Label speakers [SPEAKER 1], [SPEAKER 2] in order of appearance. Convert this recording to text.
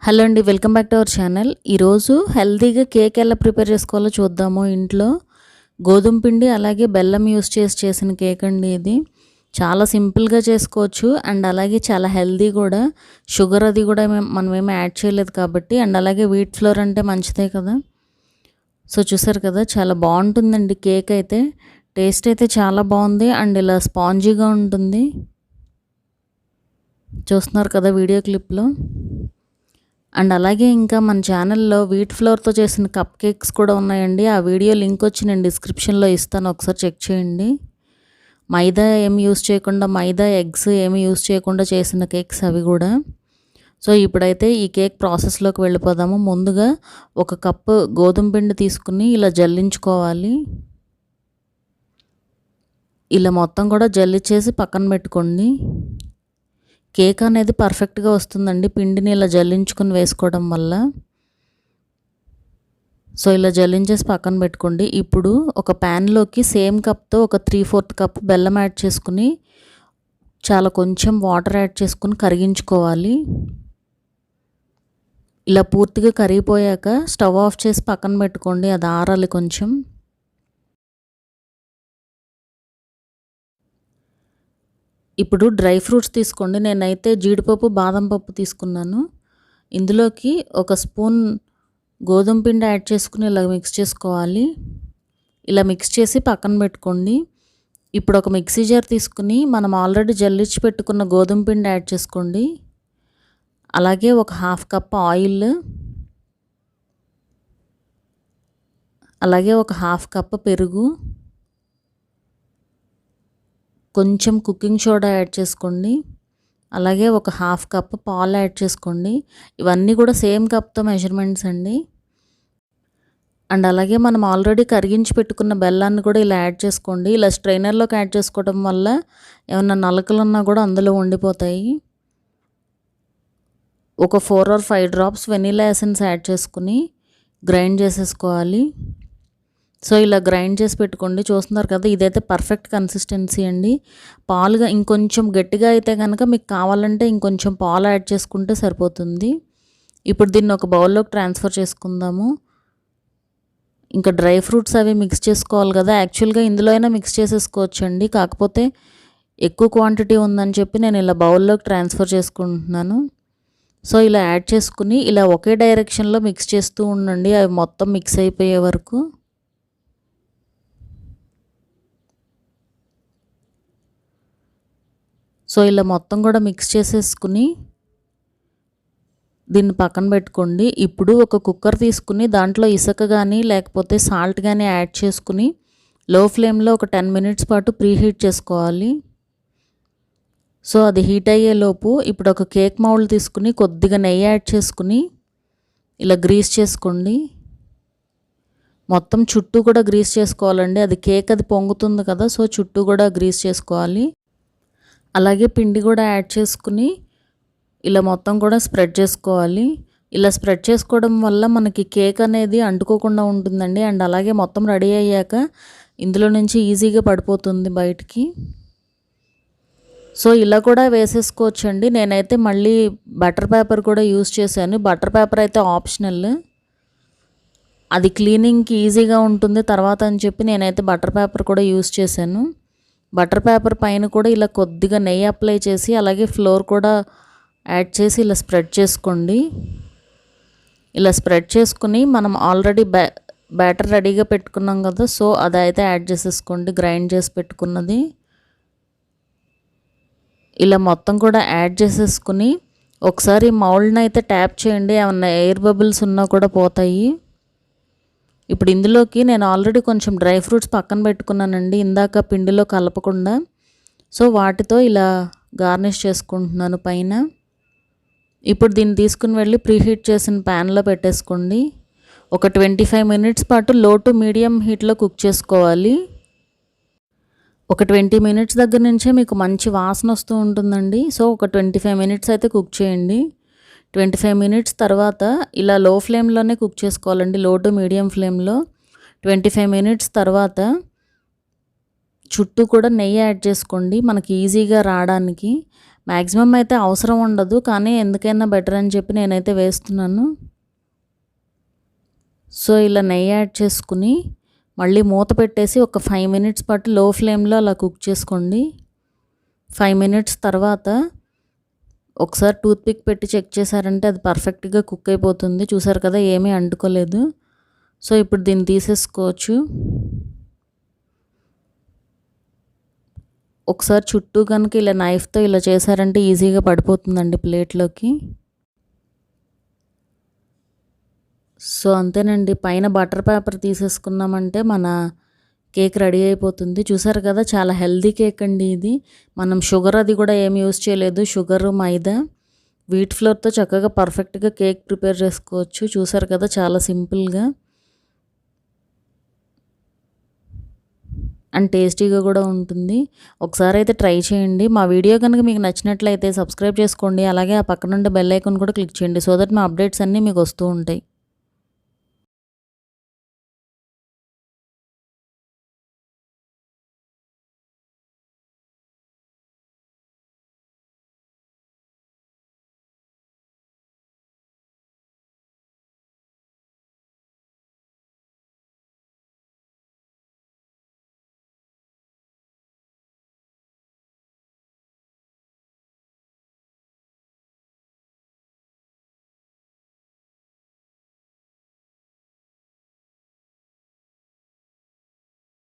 [SPEAKER 1] Hello అండి, welcome back to our channel. ఈరోజు హెల్తీగా కేక్ ఎలా ప్రిపేర్ చేసుకోవాలో చూద్దాము. ఇంట్లో గోధుమ పిండి అలాగే బెల్లం యూస్ చేసిన కేక్ అండి ఇది. చాలా సింపుల్గా చేసుకోవచ్చు అండ్ అలాగే చాలా హెల్తీ కూడా. షుగర్ అది కూడా మనమేమి యాడ్ చేయలేదు కాబట్టి, అండ్ అలాగే వీట్ ఫ్లోర్ అంటే మంచిదే కదా. సో చూసారు కదా, చాలా బాగుంటుందండి కేక్ అయితే. టేస్ట్ అయితే చాలా బాగుంది అండ్ ఇలా స్పాంజీగా ఉంటుంది. చూస్తున్నారు కదా వీడియో క్లిప్లో. అండ్ అలాగే ఇంకా మన ఛానల్లో వీట్ ఫ్లోర్తో చేసిన కప్ కేక్స్ కూడా ఉన్నాయండి. ఆ వీడియో లింక్ వచ్చి నేను డిస్క్రిప్షన్లో ఇస్తాను, ఒకసారి చెక్ చేయండి. మైదా ఏమి యూస్ చేయకుండా, మైదా ఎగ్స్ ఏమి యూస్ చేయకుండా చేసిన కేక్స్ అవి కూడా. సో ఇప్పుడైతే ఈ కేక్ ప్రాసెస్లోకి వెళ్ళిపోదాము. ముందుగా 1 కప్పు గోధుమ పిండి తీసుకుని ఇలా జల్లించుకోవాలి. ఇలా మొత్తం కూడా జల్లించేసి పక్కన పెట్టుకోండి. కేక్ అనేది పర్ఫెక్ట్గా వస్తుందండి పిండిని ఇలా జల్లించుకొని వేసుకోవడం వల్ల. సో ఇలా జల్లించేసి పక్కన పెట్టుకోండి. ఇప్పుడు ఒక ప్యాన్లోకి సేమ్ కప్తో ఒక 3/4 కప్ బెల్లం యాడ్ చేసుకుని చాలా కొంచెం వాటర్ యాడ్ చేసుకుని కరిగించుకోవాలి. ఇలా పూర్తిగా కరిగిపోయాక స్టవ్ ఆఫ్ చేసి పక్కన పెట్టుకోండి, అది ఆరాలి కొంచెం. ఇప్పుడు డ్రై ఫ్రూట్స్ తీసుకోండి. నేనైతే జీడిపప్పు, బాదం పప్పు తీసుకున్నాను. ఇందులోకి 1 స్పూన్ గోధుమ పిండి యాడ్ చేసుకుని ఇలా మిక్స్ చేసుకోవాలి. ఇలా మిక్స్ చేసి పక్కన పెట్టుకోండి. ఇప్పుడు ఒక మిక్సీ జార్ తీసుకుని మనం ఆల్రెడీ జల్లించి పెట్టుకున్న గోధుమ పిండి యాడ్ చేసుకోండి. అలాగే ఒక 1/2 కప్ ఆయిల్, అలాగే ఒక 1/2 కప్ పెరుగు, కొంచెం కుకింగ్ సోడా యాడ్ చేసుకోండి. అలాగే ఒక 1/2 కప్ పాలు యాడ్ చేసుకోండి. ఇవన్నీ కూడా సేమ్ కప్తో మెజర్మెంట్స్ అండి. అండ్ అలాగే మనం ఆల్రెడీ కరిగించి పెట్టుకున్న బెల్లాన్ని కూడా ఇలా యాడ్ చేసుకోండి. ఇలా స్ట్రైనర్లోకి యాడ్ చేసుకోవడం వల్ల ఏమన్నా నలకలు ఉన్నా కూడా అందులో ఉండిపోతాయి. ఒక 4 or 5 drops vanilla essence add చేసుకుని గ్రైండ్ చేసేసుకోవాలి. సో ఇలా గ్రైండ్ చేసి పెట్టుకోండి. చూస్తున్నారు కదా, ఇదైతే పర్ఫెక్ట్ కన్సిస్టెన్సీ అండి. పాలుగా ఇంకొంచెం గట్టిగా అయితే కనుక మీకు కావాలంటే ఇంకొంచెం పాలు యాడ్ చేసుకుంటే సరిపోతుంది. ఇప్పుడు దీన్ని ఒక బౌల్లోకి ట్రాన్స్ఫర్ చేసుకుందాము. ఇంకా డ్రై ఫ్రూట్స్ అవి మిక్స్ చేసుకోవాలి కదా. యాక్చువల్గా ఇందులో అయినా మిక్స్ చేసేసుకోవచ్చండి, కాకపోతే ఎక్కువ క్వాంటిటీ ఉందని చెప్పి నేను ఇలా బౌల్లోకి ట్రాన్స్ఫర్ చేసుకుంటున్నాను. సో ఇలా యాడ్ చేసుకుని ఇలా ఒకే డైరెక్షన్లో మిక్స్ చేస్తూ ఉండండి, అవి మొత్తం మిక్స్ అయిపోయే వరకు. సో ఇలా మొత్తం కూడా మిక్స్ చేసేసుకుని దీన్ని పక్కన పెట్టుకోండి. ఇప్పుడు ఒక కుక్కర్ తీసుకుని దాంట్లో ఇసుక కానీ లేకపోతే సాల్ట్ కానీ యాడ్ చేసుకుని లో ఫ్లేమ్లో ఒక 10 minutes పాటు ప్రీహీట్ చేసుకోవాలి. సో అది హీట్ అయ్యేలోపు ఇప్పుడు ఒక కేక్ మౌల్డ్ తీసుకుని కొద్దిగా నెయ్యి యాడ్ చేసుకుని ఇలా గ్రీస్ చేసుకోండి. మొత్తం చుట్టూ కూడా గ్రీస్ చేసుకోవాలండి. అది కేక్ అది పొంగుతుంది కదా, సో చుట్టూ కూడా గ్రీస్ చేసుకోవాలి. అలాగే పిండి కూడా యాడ్ చేసుకుని ఇలా మొత్తం కూడా స్ప్రెడ్ చేసుకోవాలి. ఇలా స్ప్రెడ్ చేసుకోవడం వల్ల మనకి కేక్ అనేది అంటుకోకుండా ఉంటుందండి. అండ్ అలాగే మొత్తం రెడీ అయ్యాక ఇందులో నుంచి ఈజీగా పడిపోతుంది బయటికి. సో ఇలా కూడా వేసేసుకోవచ్చండి. నేనైతే మళ్ళీ బటర్ పేపర్ కూడా యూస్ చేశాను. బటర్ పేపర్ అయితే ఆప్షనల్, అది క్లీనింగ్కి ఈజీగా ఉంటుంది తర్వాత అని చెప్పి నేనైతే బటర్ పేపర్ కూడా యూస్ చేశాను. బటర్ పేపర్ పైన కూడా ఇలా కొద్దిగా నెయ్యి అప్లై చేసి అలాగే ఫ్లోర్ కూడా యాడ్ చేసి ఇలా స్ప్రెడ్ చేసుకోండి. ఇలా స్ప్రెడ్ చేసుకుని మనం ఆల్రెడీ బ్యాటర్ రెడీగా పెట్టుకున్నాం కదా, సో అదైతే యాడ్ చేసేసుకోండి, గ్రైండ్ చేసి పెట్టుకున్నది. ఇలా మొత్తం కూడా యాడ్ చేసేసుకుని ఒకసారి మౌల్డ్ని అయితే ట్యాప్ చేయండి, ఏమన్నా ఎయిర్ బబుల్స్ ఉన్నా కూడా పోతాయి. ఇప్పుడు ఇందులోకి నేను ఆల్రెడీ కొంచెం డ్రై ఫ్రూట్స్ పక్కన పెట్టుకున్నానండి ఇందాక పిండిలో కలపకుండా. సో వాటితో ఇలా గార్నిష్ చేసుకుంటున్నాను పైన. ఇప్పుడు దీన్ని తీసుకుని వెళ్ళి ప్రీహీట్ చేసిన ప్యాన్లో పెట్టేసుకోండి. ఒక 25 minutes పాటు లో టు మీడియం హీట్లో కుక్ చేసుకోవాలి. ఒక 20 minutes దగ్గర నుంచే మీకు మంచి వాసన వస్తూ ఉంటుందండి. సో ఒక 25 minutes అయితే కుక్ చేయండి. 25 minutes తర్వాత ఇలా లో ఫ్లేమ్లోనే కుక్ చేసుకోవాలండి, లో టు మీడియం ఫ్లేమ్లో. 25 minutes తర్వాత చుట్టూ కూడా నెయ్యి యాడ్ చేసుకోండి మనకి ఈజీగా రావడానికి. మ్యాక్సిమం అయితే అవసరం ఉండదు, కానీ ఎందుకైనా బెటర్ అని చెప్పి నేనైతే వేస్తున్నాను. సో ఇలా నెయ్యి యాడ్ చేసుకుని మళ్ళీ మూత పెట్టేసి ఒక 5 మినిట్స్ పాటు లో ఫ్లేమ్లో అలా కుక్ చేసుకోండి. 5 మినిట్స్ తర్వాత ఒకసారి టూత్పిక్ పెట్టి చెక్ చేశారంటే అది పర్ఫెక్ట్గా కుక్ అయిపోతుంది. చూసారు కదా, ఏమీ అంటుకోలేదు. సో ఇప్పుడు దీన్ని తీసేసుకోవచ్చు. ఒకసారి చుట్టూ కనుక ఇలా నైఫ్తో ఇలా చేశారంటే ఈజీగా పడిపోతుందండి ప్లేట్లోకి. సో అంతేనండి, పైన బటర్ పేపర్ తీసేసుకున్నామంటే మన కేక్ రెడీ అయిపోతుంది. చూసారు కదా, చాలా హెల్దీ కేక్ అండి ఇది. మనం షుగర్ అది కూడా ఏమి యూజ్ చేయలేదు. షుగరు, మైదా, వీట్ ఫ్లోర్తో చక్కగా పర్ఫెక్ట్గా కేక్ ప్రిపేర్ చేసుకోవచ్చు. చూసారు కదా, చాలా సింపుల్గా అండ్ టేస్టీగా కూడా ఉంటుంది. ఒకసారి అయితే ట్రై చేయండి. మా వీడియో కనుక మీకు నచ్చినట్లయితే సబ్స్క్రైబ్ చేసుకోండి. అలాగే ఆ పక్కనుండే బెల్ ఐకాన్ కూడా క్లిక్ చేయండి. సో దట్ మా అప్డేట్స్ అన్నీ మీకు వస్తూ ఉంటాయి.